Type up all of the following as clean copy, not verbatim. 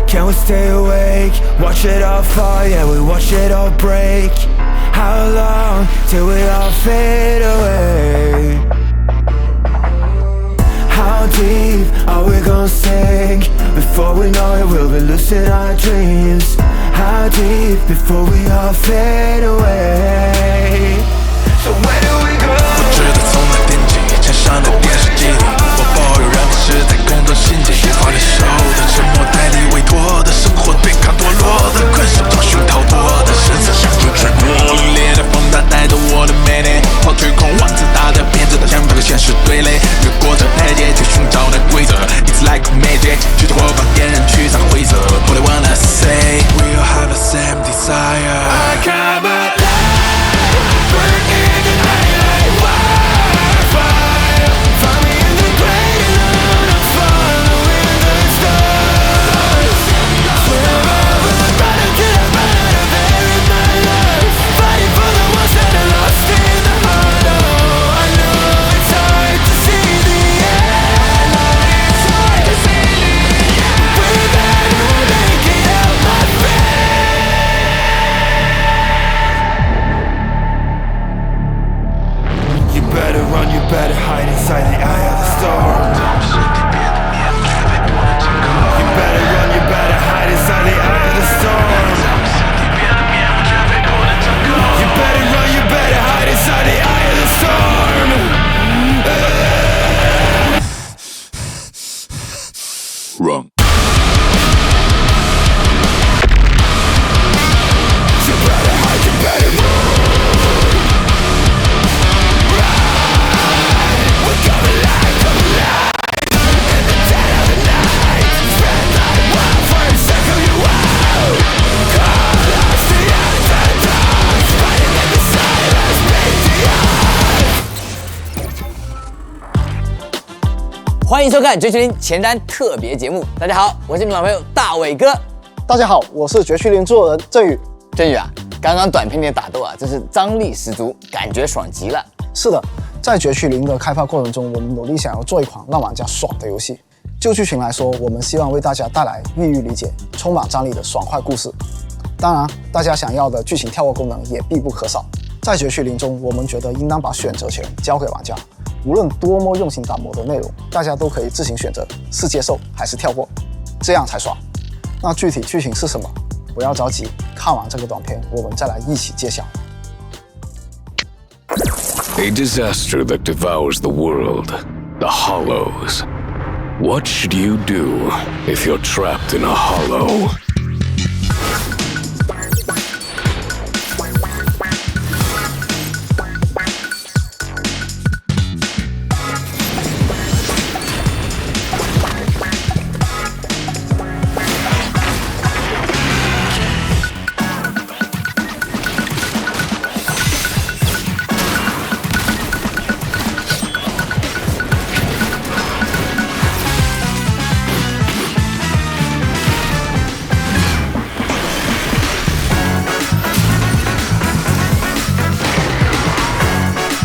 can we stay awake? Watch it all fall, yeah, we watch it all break. How long till we all fade away? How deep are we gonna sink? Before we know it, we'll be losing our dreams. How deep before we all fade away? So where do we go? 不知道从哪点起，墙上的电视机里，我抱有让你实在空洞心结，花里手的沉默代理委托的生活，对抗堕落的困兽，找寻逃脱的身子像是吹过凛冽的风，它带着我的美丽，抛去狂妄自大的编织的想法和现实对垒，越过这台阶去寻找那规则。It's like magic， 举着火把点燃驱散灰色。What I wanna say， we all have the same desire。I come alive。Burn in the night like wildfire. Find me in the gray alone, I'm following the stars. Wherever I'd rather get up out of there in my life. Fighting for the ones that are lost in the hollow. I know it's hard to see the end. It's hard to see the end. We're better make it out, my friend. You better run, you better hide inside the eye of the storm. You better run, you better hide inside the eye of the storm. You better run, you better hide inside the eye of the storm. Run。 You better hide, you better run. We're coming alive, coming alive. In the dead of the night, spread like wildfire, circle you out. Call us the underdogs, fighting in the silence, beat the odds. 欢迎收看《绝区林前瞻特别节目。大家好，我是你们老朋友大伟哥。大家好，我是绝区林制作人郑宇。振宇啊，刚刚短片里的打斗啊，真是张力十足，感觉爽极了。是的，在绝区林的开发过程中，我们努力想要做一款让玩家爽的游戏。就剧情来说，我们希望为大家带来易于理解、充满张力的爽快故事。当然，大家想要的剧情跳过功能也必不可少。在绝区林中，我们觉得应当把选择权交给玩家，无论多么用心打磨的内容，大家都可以自行选择是接受还是跳过，这样才爽。那具体剧情是什么？不要着急，看完这个短片，我们再来一起揭晓。 A disaster that devours the world, the Hollows. What should you do if you're trapped in a hollow?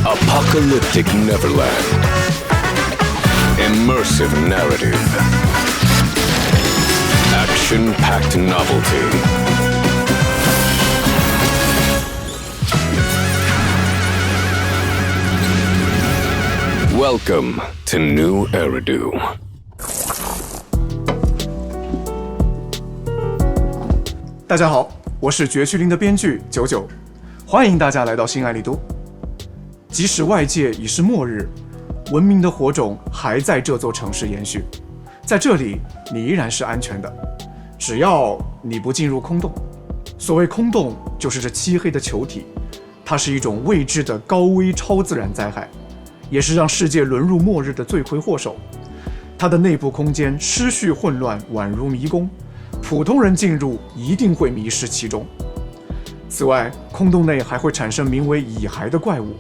Apocalyptic Neverland. Immersive narrative. Action-packed novelty. Welcome to New Eridu. 大家好，我是绝区林的编剧99，欢迎大家来到新爱丽都。即使外界已是末日，文明的火种还在这座城市延续，在这里你依然是安全的，只要你不进入空洞。所谓空洞，就是这漆黑的球体，它是一种未知的高危超自然灾害，也是让世界沦入末日的罪魁祸首。它的内部空间失序混乱，宛如迷宫，普通人进入一定会迷失其中。此外，空洞内还会产生名为蚁骸的怪物，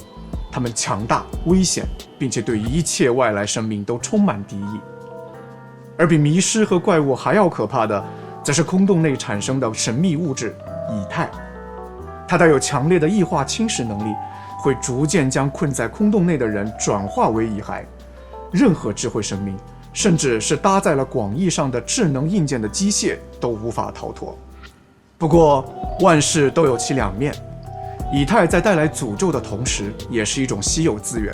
它们强大、危险，并且对一切外来生命都充满敌意。而比迷失和怪物还要可怕的，则是空洞内产生的神秘物质蚁钛。它带有强烈的异化侵蚀能力，会逐渐将困在空洞内的人转化为蚁骸。任何智慧生命，甚至是搭载了广义上的智能硬件的机械都无法逃脱。不过，万事都有其两面，以太在带来诅咒的同时，也是一种稀有资源。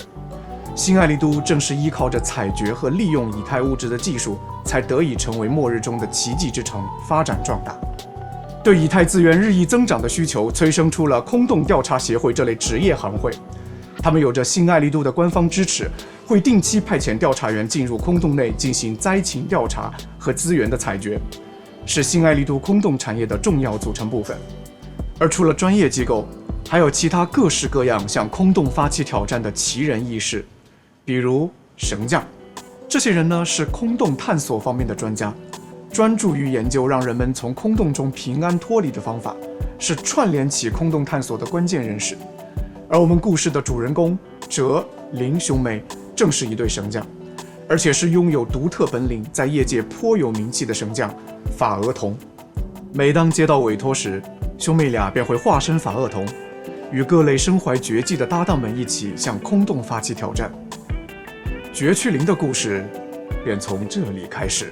新艾利都正是依靠着采掘和利用以太物质的技术，才得以成为末日中的奇迹之城，发展壮大。对以太资源日益增长的需求，催生出了空洞调查协会这类职业行会。他们有着新艾利都的官方支持，会定期派遣调查员进入空洞内进行灾情调查和资源的采掘，是新艾利都空洞产业的重要组成部分。而除了专业机构，还有其他各式各样向空洞发起挑战的奇人异事，比如神将。这些人呢，是空洞探索方面的专家，专注于研究让人们从空洞中平安脱离的方法，是串联起空洞探索的关键人士。而我们故事的主人公哲、林兄妹正是一对神将，而且是拥有独特本领，在业界颇有名气的神将法厄同。每当接到委托时，兄妹俩便会化身法厄同，与各类身怀绝技的搭档们一起向空洞发起挑战。绝区灵的故事便从这里开始。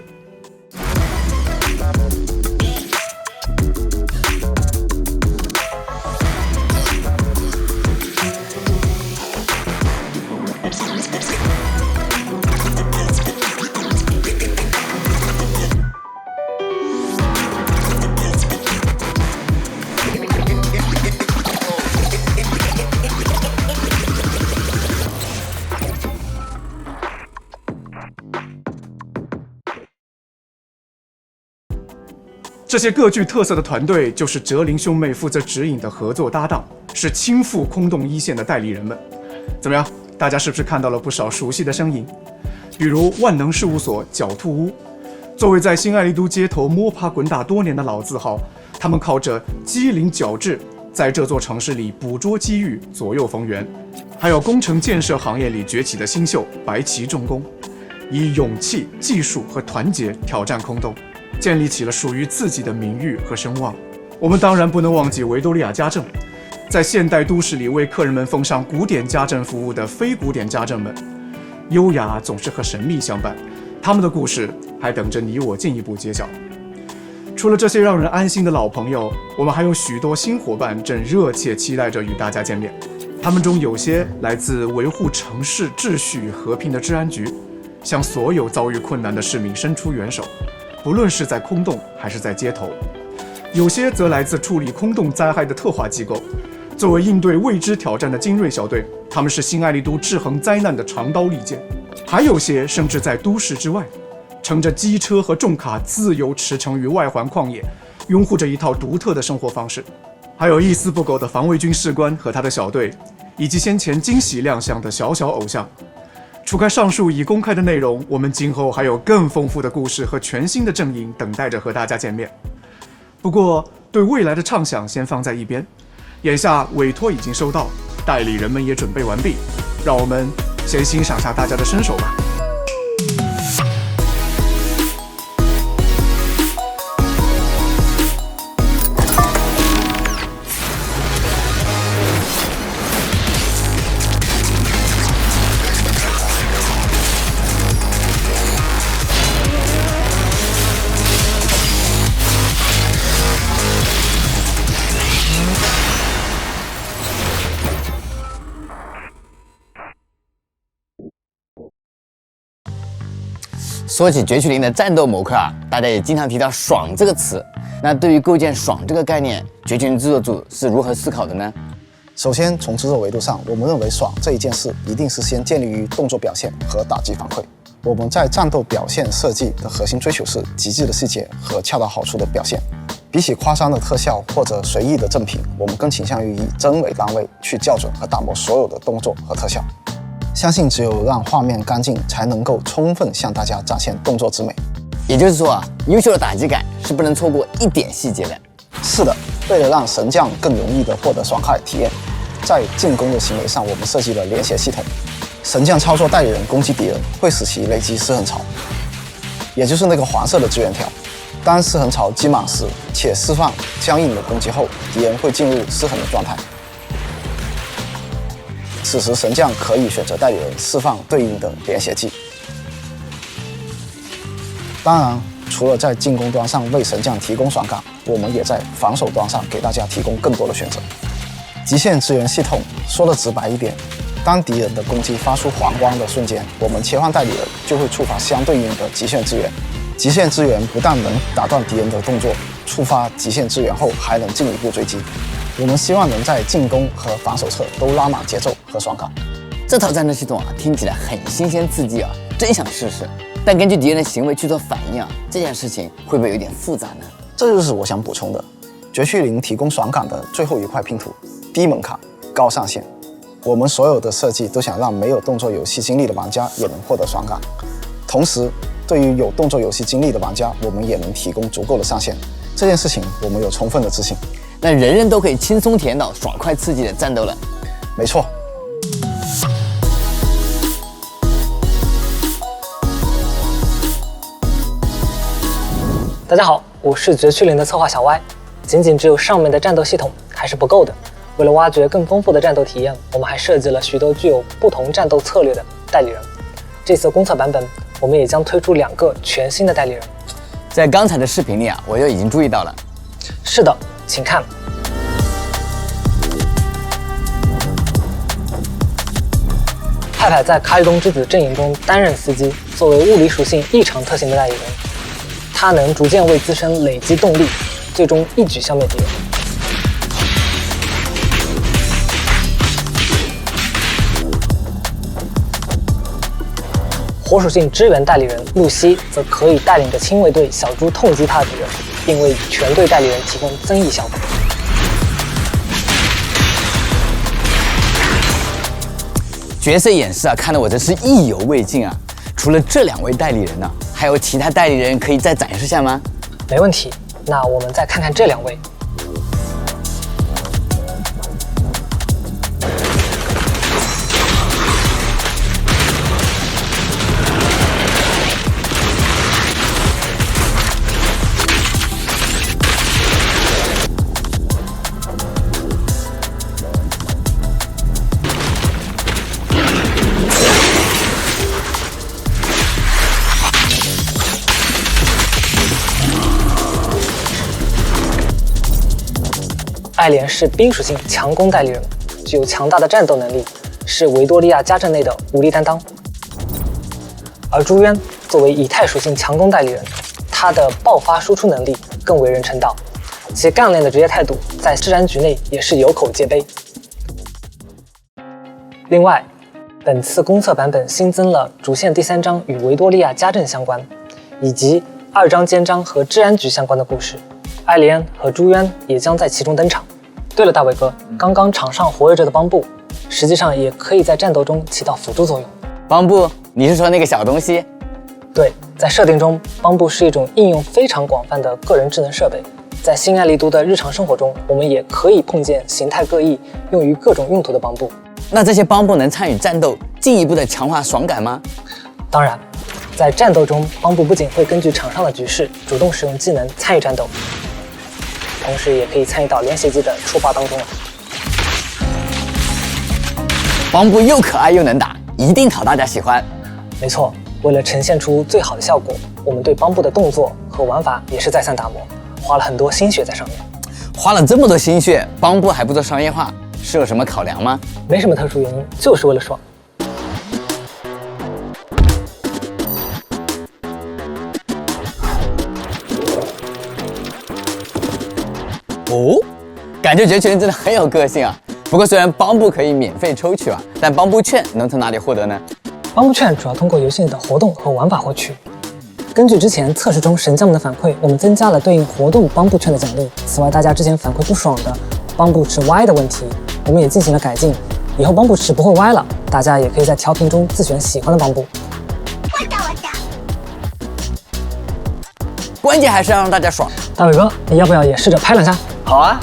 这些各具特色的团队就是哲林兄妹负责指引的合作搭档，是亲赴空洞一线的代理人们。怎么样，大家是不是看到了不少熟悉的身影？比如万能事务所狡兔屋，作为在新艾利都街头摸爬滚打多年的老字号，他们靠着机灵矫智，在这座城市里捕捉机遇，左右逢源。还有工程建设行业里崛起的新秀白旗重工，以勇气、技术和团结挑战空洞，建立起了属于自己的名誉和声望。我们当然不能忘记维多利亚家政，在现代都市里为客人们奉上古典家政服务的非古典家政们，优雅总是和神秘相伴，他们的故事还等着你我进一步揭晓。除了这些让人安心的老朋友，我们还有许多新伙伴正热切期待着与大家见面。他们中有些来自维护城市秩序与和平的治安局，向所有遭遇困难的市民伸出援手，不论是在空洞还是在街头；有些则来自处理空洞灾害的特化机构，作为应对未知挑战的精锐小队，他们是新艾利都制衡灾难的长刀利剑；还有些甚至在都市之外，乘着机车和重卡自由驰骋于外环旷野，拥护着一套独特的生活方式。还有一丝不苟的防卫军士官和他的小队，以及先前惊喜亮相的小小偶像。除开上述已公开的内容，我们今后还有更丰富的故事和全新的阵营等待着和大家见面。不过，对未来的畅想先放在一边，眼下委托已经收到，代理人们也准备完毕，让我们先欣赏下大家的身手吧。说起绝区灵的战斗模块啊，大家也经常提到爽这个词。那对于构建爽这个概念，绝区灵制作组是如何思考的呢？首先，从制作维度上，我们认为爽这一件事一定是先建立于动作表现和打击反馈。我们在战斗表现设计的核心追求是极致的细节和恰到好处的表现。比起夸张的特效或者随意的正品，我们更倾向于以帧为单位去校准和打磨所有的动作和特效。相信只有让画面干净，才能够充分向大家展现动作之美。也就是说啊，优秀的打击感是不能错过一点细节的。是的，为了让神将更容易地获得爽快体验，在进攻的行为上，我们设计了连携系统。神将操作代理人攻击敌人，会使其累积失衡槽，也就是那个黄色的资源条。当失衡槽积满时，且释放相应的攻击后，敌人会进入失衡的状态。此时神将可以选择代理人释放对应的连携技。当然，除了在进攻端上为神将提供爽感，我们也在防守端上给大家提供更多的选择。极限支援系统说的直白一点，当敌人的攻击发出黄光的瞬间，我们切换代理人就会触发相对应的极限支援。极限支援不但能打断敌人的动作，触发极限支援后还能进一步追击。我们希望能在进攻和防守侧都拉满节奏和爽感。这套战斗系统啊，听起来很新鲜刺激啊，真想试试。但根据敌人的行为去做反应啊，这件事情会不会有点复杂呢？这就是我想补充的。绝区零提供爽感的最后一块拼图，低门槛、高上限。我们所有的设计都想让没有动作游戏经历的玩家也能获得爽感，同时对于有动作游戏经历的玩家，我们也能提供足够的上限。这件事情我们有充分的自信。那人人都可以轻松体验到爽快刺激的战斗了。没错。大家好，我是绝区零的策划小歪。仅仅只有上面的战斗系统还是不够的，为了挖掘更丰富的战斗体验，我们还设计了许多具有不同战斗策略的代理人。这次公测版本，我们也将推出2个全新的代理人。在刚才的视频里啊，我就已经注意到了。是的，请看。派派在卡里东之子阵营中担任司机，作为物理属性异常特性的代理人，他能逐渐为自身累积动力，最终一举消灭敌人。火属性支援代理人露西则可以带领着亲卫队小猪痛击他的敌人，并为全队代理人提供增益效果。角色演示啊，看得我真是意犹未尽啊！除了这2位代理人呢，还有其他代理人可以再展示下吗？没问题，那我们再看看这2位。艾莲是冰属性强攻代理人，具有强大的战斗能力，是维多利亚家阵内的武力担当。而朱渊作为以太属性强攻代理人，他的爆发输出能力更为人称道，其干练的职业态度在治安局内也是有口皆碑。另外，本次公测版本新增了主线第3章与维多利亚家阵相关，以及2章间章和治安局相关的故事。艾莲和朱渊也将在其中登场。对了，大伟哥，刚刚场上活跃着的邦布，实际上也可以在战斗中起到辅助作用。邦布，你是说那个小东西？对，在设定中，邦布是一种应用非常广泛的个人智能设备。在新爱丽都的日常生活中，我们也可以碰见形态各异、用于各种用途的邦布。那这些邦布能参与战斗，进一步的强化爽感吗？当然，在战斗中，邦布不仅会根据场上的局势主动使用技能参与战斗，同时也可以参与到连携技的触发当中了。邦布又可爱又能打，一定讨大家喜欢。没错，为了呈现出最好的效果，我们对邦布的动作和玩法也是再三打磨，花了很多心血在上面。花了这么多心血，邦布还不做商业化，是有什么考量吗？没什么特殊原因，就是为了爽。哦，感觉绝群真的很有个性啊。不过虽然邦布可以免费抽取啊，但邦布券能从哪里获得呢？邦布券主要通过游戏里的活动和玩法获取。根据之前测试中神将们的反馈，我们增加了对应活动邦布券的奖励。此外，大家之前反馈不爽的邦布池歪的问题，我们也进行了改进，以后邦布池不会歪了。大家也可以在调频中自选喜欢的邦布。关键还是要让大家爽。大伟哥，你要不要也试着拍2下？好啊。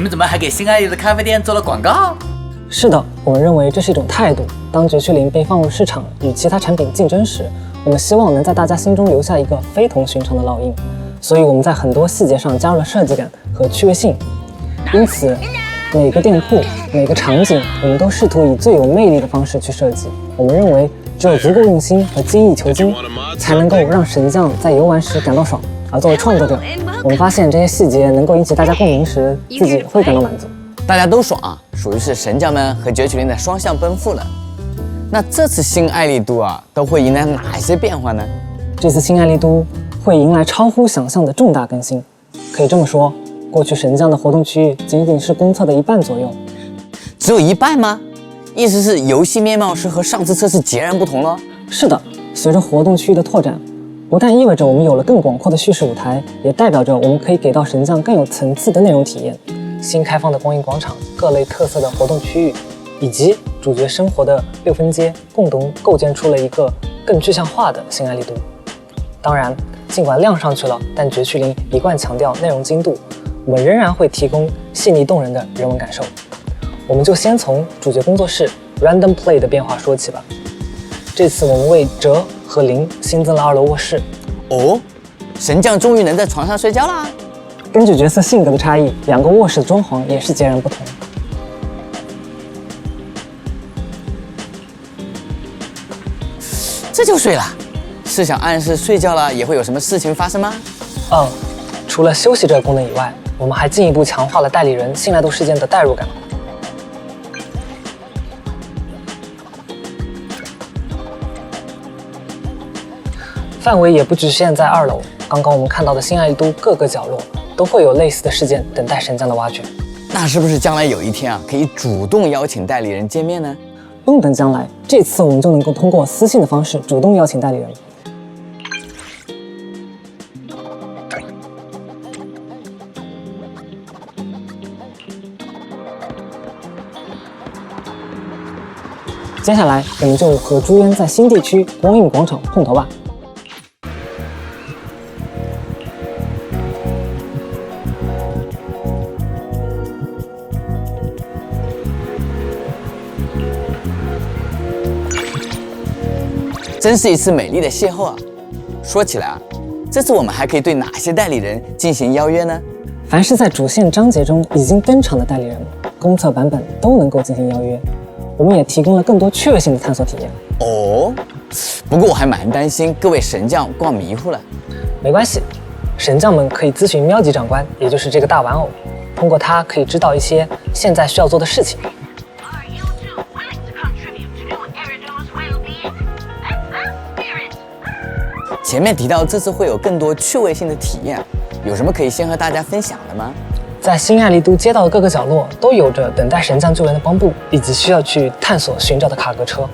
们怎么还给新爱丽的咖啡店做了广告？是的，我们认为这是一种态度。当绝区零被放入市场与其他产品竞争时，我们希望能在大家心中留下一个非同寻常的烙印。所以我们在很多细节上加入了设计感和趣味性。因此，每个店铺、每个场景，我们都试图以最有魅力的方式去设计。我们认为，只有足够用心和精益求精，才能够让神将在游玩时感到爽。而作为创作者，我们发现这些细节能够引起大家共鸣时，自己也会感到满足。大家都爽啊，属于是神将们和绝区零的双向奔赴了。那这次新爱丽都啊，都会迎来哪些变化呢？这次新爱丽都会迎来超乎想象的重大更新。可以这么说，过去神将的活动区域仅仅是公测的一半左右。只有一半吗？意思是游戏面貌是和上次测试截然不同了？是的，随着活动区域的拓展，不但意味着我们有了更广阔的叙事舞台，也代表着我们可以给到神将更有层次的内容体验。新开放的光影广场、各类特色的活动区域，以及主角生活的6分街，共同构建出了一个更具象化的新爱丽都。当然，尽管量上去了，但绝区零一贯强调内容精度，我们仍然会提供细腻动人的人文感受。我们就先从主角工作室 Random Play 的变化说起吧。这次我们为哲和林新增了2楼卧室。哦，神将终于能在床上睡觉啦！根据角色性格的差异，2个卧室的装潢也是截然不同。这就睡了？是想暗示睡觉了也会有什么事情发生吗？除了休息这个功能以外，我们还进一步强化了代理人信赖度事件的代入感。范围也不局限在2楼，刚刚我们看到的新爱丽都各个角落都会有类似的事件等待神将的挖掘。那是不是将来有一天啊，可以主动邀请代理人见面呢？不用等将来，这次我们就能够通过私信的方式主动邀请代理人。接下来，我们就和朱渊在新地区光影广场碰头吧。真是一次美丽的邂逅啊！说起来啊，这次我们还可以对哪些代理人进行邀约呢？凡是在主线章节中已经登场的代理人，公测版本都能够进行邀约。我们也提供了更多趣味性的探索体验。哦，不过我还蛮担心各位神将逛迷糊了。没关系，神将们可以咨询喵吉长官，也就是这个大玩偶，通过他可以知道一些现在需要做的事情。前面提到这次会有更多趣味性的体验，有什么可以先和大家分享的吗？在新爱丽都街道的各个角落都有着等待神将救援的帮布，以及需要去探索寻找的卡格车。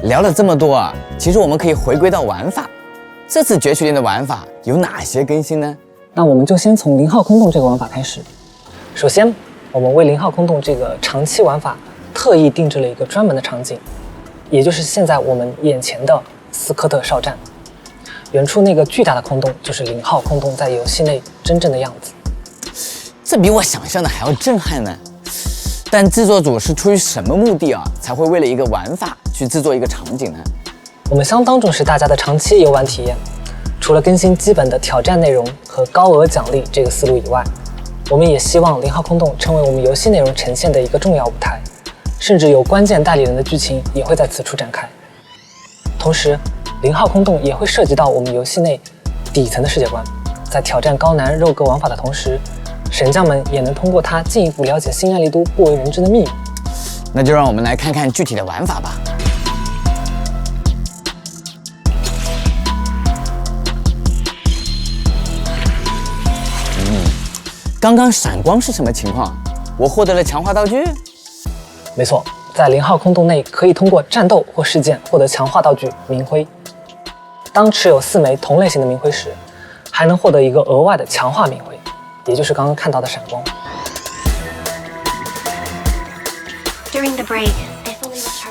聊了这么多啊，其实我们可以回归到玩法。这次绝区零的玩法有哪些更新呢？那我们就先从0号空洞这个玩法开始。首先，我们为0号空洞这个长期玩法特意定制了一个专门的场景，也就是现在我们眼前的斯科特哨站。远处那个巨大的空洞就是0号空洞在游戏内真正的样子。这比我想象的还要震撼呢。但制作组是出于什么目的啊，才会为了一个玩法去制作一个场景呢？我们相当重视大家的长期游玩体验，除了更新基本的挑战内容和高额奖励这个思路以外，我们也希望0号空洞成为我们游戏内容呈现的一个重要舞台，甚至有关键代理人的剧情也会在此处展开。同时，0号空洞也会涉及到我们游戏内底层的世界观，在挑战高难肉鸽玩法的同时，神将们也能通过它进一步了解新爱丽都不为人知的秘密。那就让我们来看看具体的玩法吧。刚刚闪光是什么情况？我获得了强化道具？没错，在0号空洞内可以通过战斗或事件获得强化道具明辉。当持有4枚同类型的明辉时，还能获得一个额外的强化明辉，也就是刚刚看到的闪光。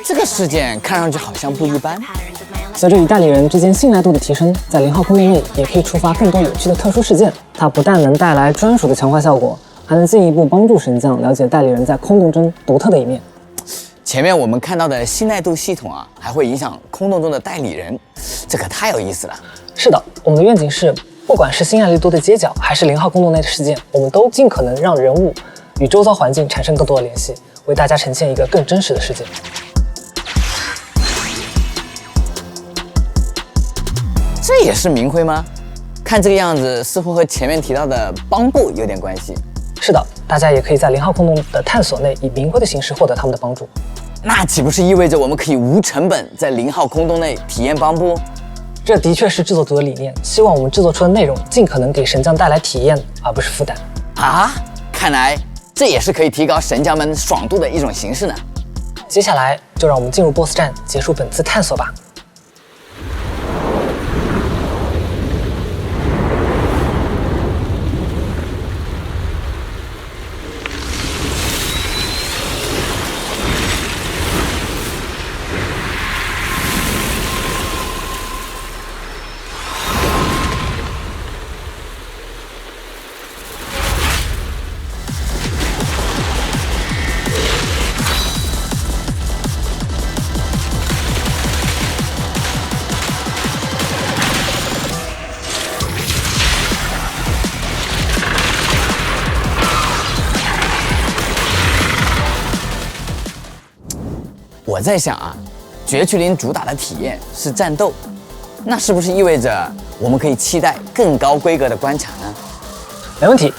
这个事件看上去好像不一般。随着与代理人之间信赖度的提升，在0号空间内也可以触发更多有趣的特殊事件。它不但能带来专属的强化效果，还能进一步帮助神将了解代理人在空洞中独特的一面。前面我们看到的信赖度系统啊，还会影响空洞中的代理人，这可太有意思了。是的，我们的愿景是，不管是新爱丽都的街角，还是0号空洞内的事件，我们都尽可能让人物与周遭环境产生更多的联系，为大家呈现一个更真实的世界。这也是明辉吗？看这个样子，似乎和前面提到的帮部有点关系。是的，大家也可以在0号空洞的探索内以明辉的形式获得他们的帮助。那岂不是意味着我们可以无成本在0号空洞内体验帮部？这的确是制作组的理念，希望我们制作出的内容尽可能给神将带来体验，而不是负担。啊，看来这也是可以提高神将们爽度的一种形式呢。接下来就让我们进入 BOSS 战，结束本次探索吧。我在想啊，绝区林主打的体验是战斗，那是不是意味着我们可以期待更高规格的关卡呢？没问题。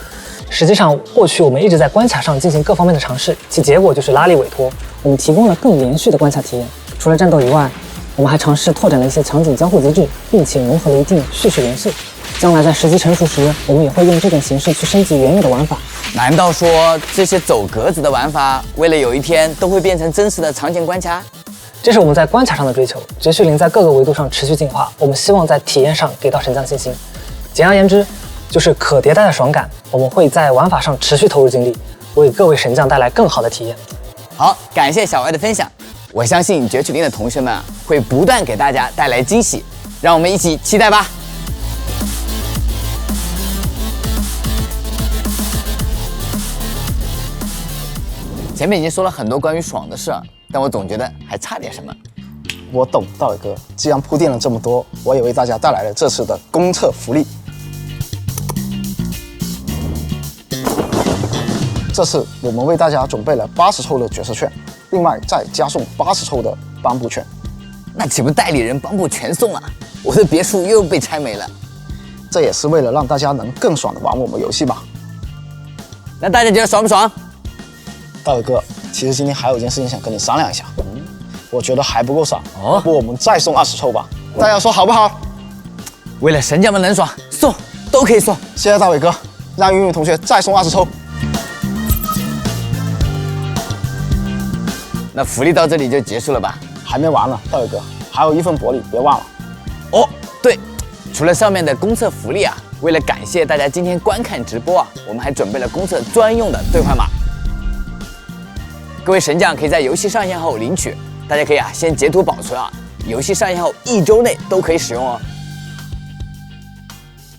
实际上，过去我们一直在关卡上进行各方面的尝试，其结果就是拉力委托。我们提供了更连续的关卡体验。除了战斗以外，我们还尝试拓展了一些场景交互机制，并且融合了一定叙事元素。将来在时机成熟时，我们也会用这种形式去升级原有的玩法。难道说这些走格子的玩法，为了有一天都会变成真实的场景关卡？这是我们在关卡上的追求。绝区0在各个维度上持续进化，我们希望在体验上给到神将信心。简而言之，就是可迭代的爽感。我们会在玩法上持续投入精力，为各位神将带来更好的体验。好，感谢小歪的分享。我相信绝区0的同学们啊，会不断给大家带来惊喜，让我们一起期待吧。前面已经说了很多关于爽的事儿，但我总觉得还差点什么。我懂，道伟哥，既然铺垫了这么多，我也为大家带来了这次的公测福利。这次我们为大家准备了80抽的角色券，另外再加送80抽的帮部券。那岂不代理人帮部全送了？我的别墅又被拆没了。这也是为了让大家能更爽的玩我们游戏吧。那大家觉得爽不爽？道伟哥，其实今天还有一件事情想跟你商量一下。我觉得还不够爽，要不我们再送20抽吧？大家说好不好？为了神将们能爽，送都可以送。谢谢大伟哥，让云云同学再送20抽。那福利到这里就结束了吧？还没完呢，道伟哥，还有一份薄礼，别忘了。哦，对，除了上面的公测福利啊，为了感谢大家今天观看直播啊，我们还准备了公测专用的兑换码。各位神将可以在游戏上线后领取，大家可以啊先截图保存啊，游戏上线后1周内都可以使用哦。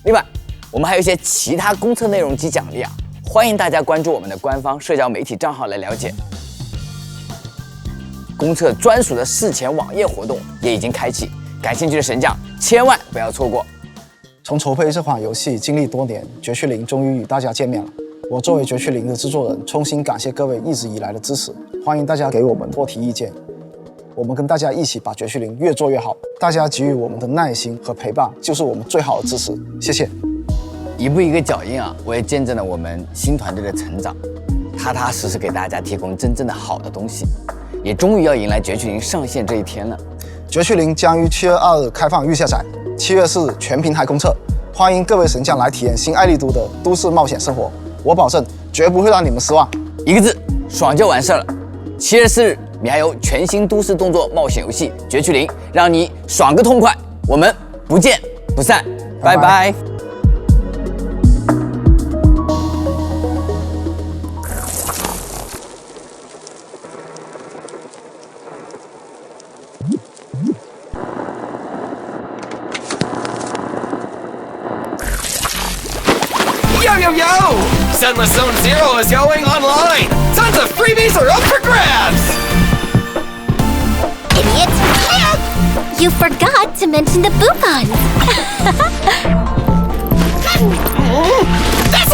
另外，我们还有一些其他公测内容及奖励啊，欢迎大家关注我们的官方社交媒体账号来了解。公测专属的事前网页活动也已经开启，感兴趣的神将千万不要错过。从筹备这款游戏经历多年，绝区0终于与大家见面了。我作为绝区0的制作人，衷心感谢各位一直以来的支持，欢迎大家给我们多提意见，我们跟大家一起把绝区0越做越好。大家给予我们的耐心和陪伴，就是我们最好的支持，谢谢。一步一个脚印啊，我也见证了我们新团队的成长，踏踏实实给大家提供真正的好的东西，也终于要迎来绝区0上线这一天了。绝区0将于7月2日开放预下载，7月4日全平台公测，欢迎各位神将来体验新爱丽都的都市冒险生活，我保证绝不会让你们失望。一个字，爽就完事了。7月4日，米哈游全新都市动作冒险游戏《绝区0》，让你爽个痛快。我们不见不散，拜拜。Yo, yo, yo! Sunless Zone Zero is going online! Tons of freebies are up for grabs! Idiot! You forgot to mention the Boopons! That's